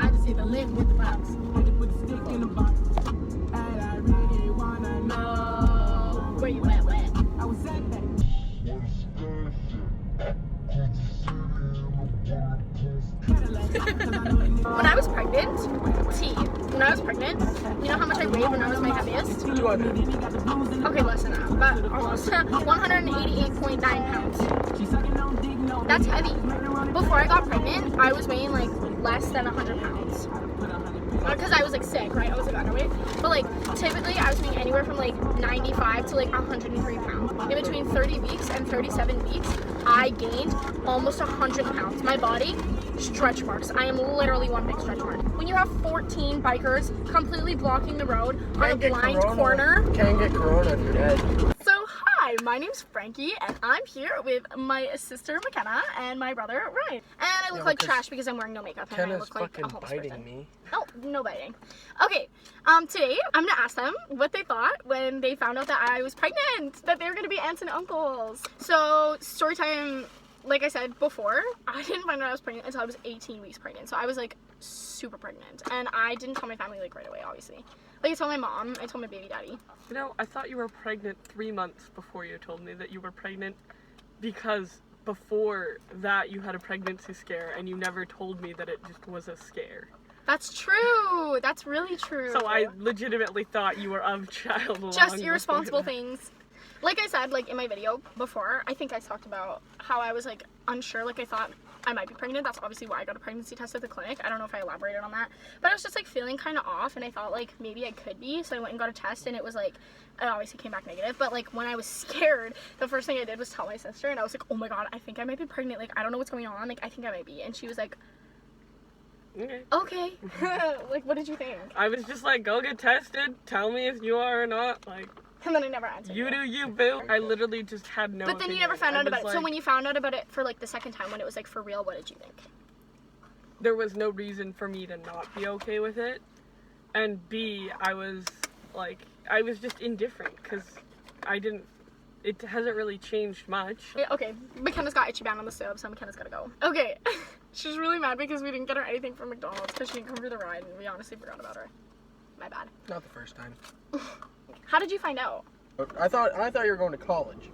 I just see the link with the box. No. Where you at, wet? When I was pregnant, when I was pregnant, you know how much I weighed when I was my heaviest? 200. Okay, less than that, but almost. 188.9 pounds. That's heavy. Before I got pregnant, I was weighing like less than 100 pounds. Because I was like sick, right? I was like underweight. But like typically I was weighing anywhere from like 95 to like 103 pounds. In between 30 weeks and 37 weeks, I gained almost 100 pounds. My body, stretch marks. I am literally one big stretch mark. When you have 14 bikers completely blocking the road on a blind corner. Can't get corona if you're dead. So hi, my name's Frankie and I'm here with my sister McKenna and my brother Ryan. And I look like trash because I'm wearing no makeup and I look like a homeless person. Me. Oh, no biting. Okay, today I'm gonna ask them what they thought when they found out that I was pregnant, that they were gonna be aunts and uncles. So, story time, like I said before, I didn't find out I was pregnant until I was 18 weeks pregnant. So I was like super pregnant and I didn't tell my family like right away, obviously. Like I told my mom, I told my baby daddy. You know, I thought you were pregnant 3 months before you told me that you were pregnant, because before that you had a pregnancy scare and you never told me that it just was a scare. That's true. That's really true. So I legitimately thought you were of child long just irresponsible before that. things. Like I said, like in my video before, I think I talked about how I was like unsure, like I thought I might be pregnant. That's obviously why I got a pregnancy test at the clinic. I don't know if I elaborated on that, but I was just like feeling kind of off and I thought like maybe I could be, so I went and got a test and it was like, it obviously came back negative, but like when I was scared, the first thing I did was tell my sister and I was like, oh my god, I think I might be pregnant, like I don't know what's going on, like I think I might be, and she was like, okay. Like what did you think? I was just like, go get tested, tell me if you are or not, like. And then I never answered. You do you, boo. I literally just had no But then you never found out about it. So when you found out about it for like the second time, when it was like for real, what did you think? There was no reason for me to not be okay with it. And B, I was just indifferent because it hasn't really changed much. Yeah, okay, McKenna's got itchy band on the stove, so McKenna's gotta go. Okay, she's really mad because we didn't get her anything from McDonald's because she didn't come for the ride and we honestly forgot about her. My bad. Not the first time. How did you find out? I thought you were going to college.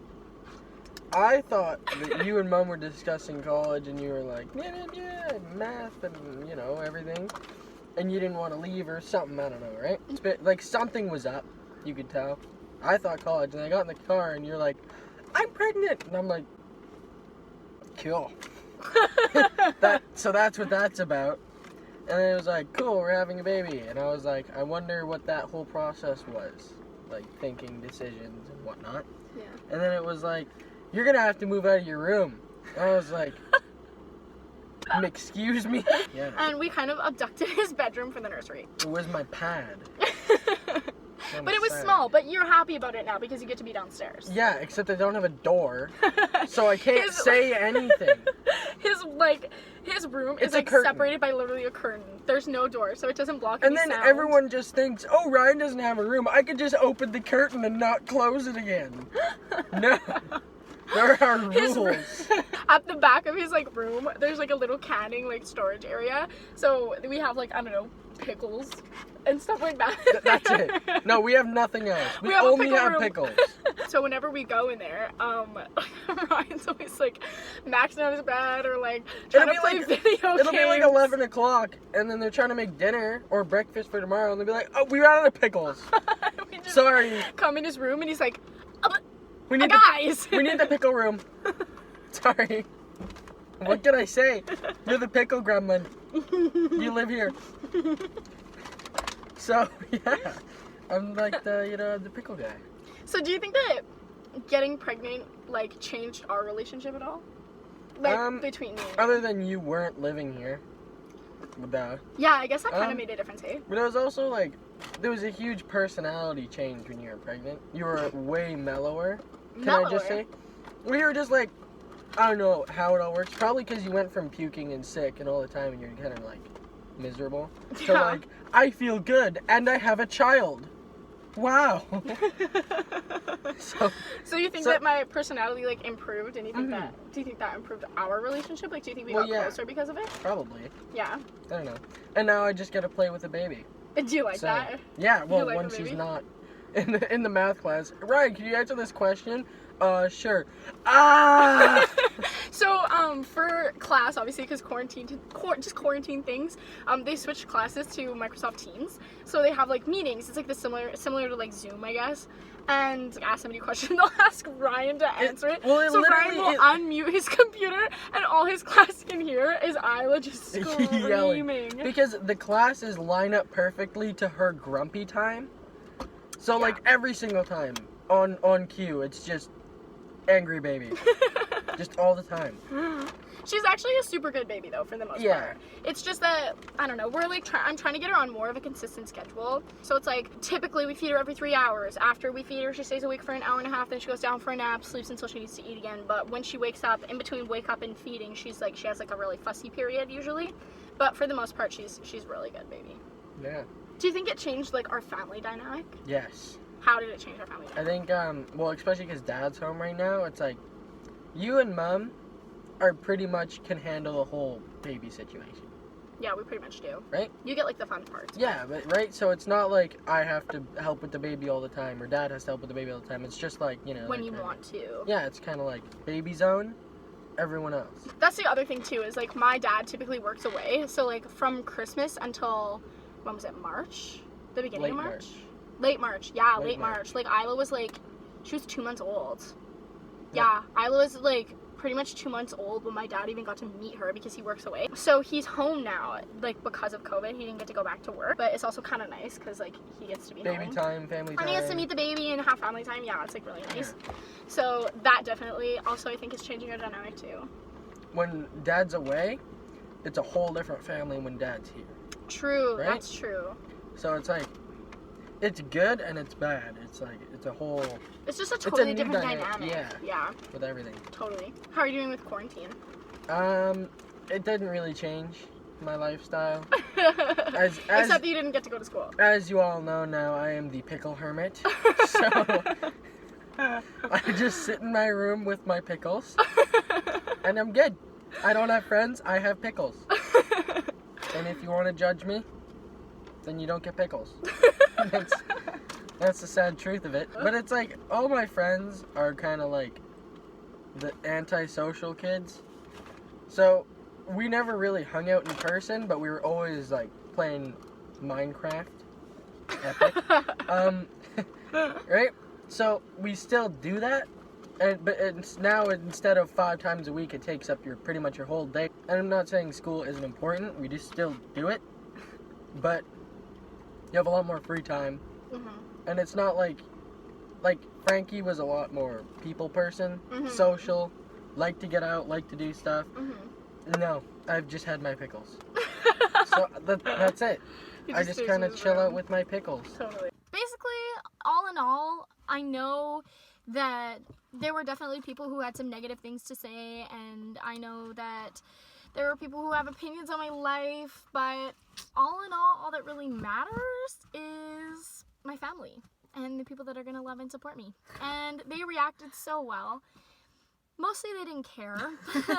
I thought that you and Mom were discussing college and you were like, yeah, math and, you know, everything. And you didn't want to leave or something, I don't know, right? Like something was up, you could tell. I thought college, and I got in the car and you're like, I'm pregnant! And I'm like, cool. So that's what that's about. And then it was like, cool, we're having a baby. And I was like, I wonder what that whole process was. Like, thinking decisions and whatnot. Yeah. And then it was like, you're going to have to move out of your room. And I was like, excuse me? Yeah. And we kind of abducted his bedroom for the nursery. It was my pad. But it was small, but you're happy about it now because you get to be downstairs. Yeah, except I don't have a door, so I can't say anything. His room It's is a like curtain. separated by literally a curtain. There's no door, so it doesn't block And any then sound. everyone just thinks, oh, Ryan doesn't have a room. I could just open the curtain and not close it again. No. There are rules. At the back of his like room, there's like a little canning like storage area. So we have like, I don't know, pickles and stuff like that. That's it. No, we have nothing else. We have a only pickle have room. pickles. So whenever we go in there, Ryan's always like maxing on his bed or like trying to play video games. It'll be like 11 o'clock, and then they're trying to make dinner or breakfast for tomorrow, and they'll be like, oh, we ran out of pickles. We just Sorry. come in his room and he's like, oh, but We need guys. We need the pickle room. Sorry. What can I say? You're the pickle gremlin. You live here. So, yeah. I'm like the pickle guy. So do you think that getting pregnant like changed our relationship at all? Like between me and you? Other than you weren't living here. Yeah, I guess that kind of made a difference, hey? But it was also like, there was a huge personality change when you were pregnant. You were way mellower. Can I just say? We were just like, I don't know how it all works. Probably because you went from puking and sick and all the time and you're kind of like miserable. To like, I feel good and I have a child. Wow. So So you think So- that my personality like improved, and you think that do you think that improved our relationship? Like, do you think we Well, got yeah. closer because of it? probably. Yeah. I don't know. And now I just get to play with a baby. Do you like So, that? Yeah, well, like when a she's baby? not in the math class. Ryan, can you answer this question? Sure. Ah! So, for class, obviously, because quarantine things, they switched classes to Microsoft Teams. So they have like meetings. It's like the similar to like Zoom, I guess. And ask somebody a question, they'll ask Ryan to answer it. well, it So Ryan literally will unmute his computer, and all his class can hear is Isla just Yelling. screaming. Because the classes line up perfectly to her grumpy time. So Yeah. like every single time on cue, it's just angry baby. Just all the time. She's actually a super good baby though, for the most Yeah. part. It's just that I don't know. We're like I'm trying to get her on more of a consistent schedule. So it's like typically we feed her every 3 hours. After we feed her, she stays awake for an hour and a half. Then she goes down for a nap, sleeps until she needs to eat again. But when she wakes up, in between wake up and feeding, she has like a really fussy period usually. But for the most part, she's really good baby. Yeah. Do you think it changed like our family dynamic? Yes. How did it change our family I dynamic? think well, especially because Dad's home right now, it's like you and Mom are pretty much can handle the whole baby situation. Yeah, we pretty much do. Right? You get like the fun parts. Yeah, but right, so it's not like I have to help with the baby all the time or Dad has to help with the baby all the time. It's just like, you know, When that you kinda- want to. Yeah, it's kind of like baby zone, everyone else. That's the other thing too, is like my dad typically works away. So like from Christmas until when was it, March? The beginning Late of March? March. Late March, yeah, Late late March. March. Like Isla was like she was 2 months old. Yeah. Yeah, Isla was like pretty much 2 months old when my dad even got to meet her because he works away. So he's home now, like because of COVID, he didn't get to go back to work. But it's also kind of nice because like he gets to be Baby home. time, family time. And he gets to meet the baby and have family time. Yeah, it's like really nice. So that definitely also I think is changing our dynamic too. When Dad's away, it's a whole different family when Dad's here. True, Right? that's true. So it's like, it's good and it's bad. It's like, it's a whole, It's just a a totally new different dynamic, dynamic. yeah. with everything. Totally. How are you doing with quarantine? It didn't really change my lifestyle. As Except that you didn't get to go to school. as you all know now, I am the pickle hermit. So I just sit in my room with my pickles, and I'm good. I don't have friends. I have pickles. And if you want to judge me, then you don't get pickles. That's the sad truth of it. But it's like all my friends are kind of like the antisocial kids. So we never really hung out in person, but we were always like playing Minecraft. Epic. Right? So we still do that. But it's now instead of 5 times a week, it takes up pretty much your whole day. And I'm not saying school isn't important. We just still do it. But you have a lot more free time. Mhm. And it's not like Frankie was a lot more people person, Mhm. social, like to get out, like to do stuff. Mhm. No, I've just had my pickles. So that's it. He I just stays kind in of his chill out room. with my pickles. Totally. Basically, all in all, I know that there were definitely people who had some negative things to say, and I know that there were people who have opinions on my life, but all in all that really matters is my family and the people that are going to love and support me. And they reacted so well. Mostly they didn't care.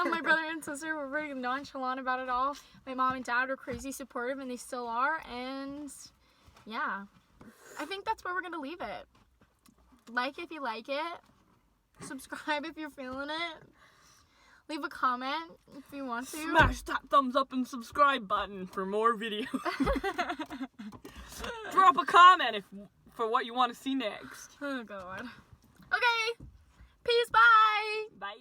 My brother and sister were very nonchalant about it all. My mom and dad were crazy supportive, and they still are, and yeah. I think that's where we're going to leave it. Like if you like it. Subscribe if you're feeling it. Leave a comment if you want to. Smash that thumbs up and subscribe button for more videos. Drop a comment for what you want to see next. Oh, God. Okay. Peace. Bye. Bye.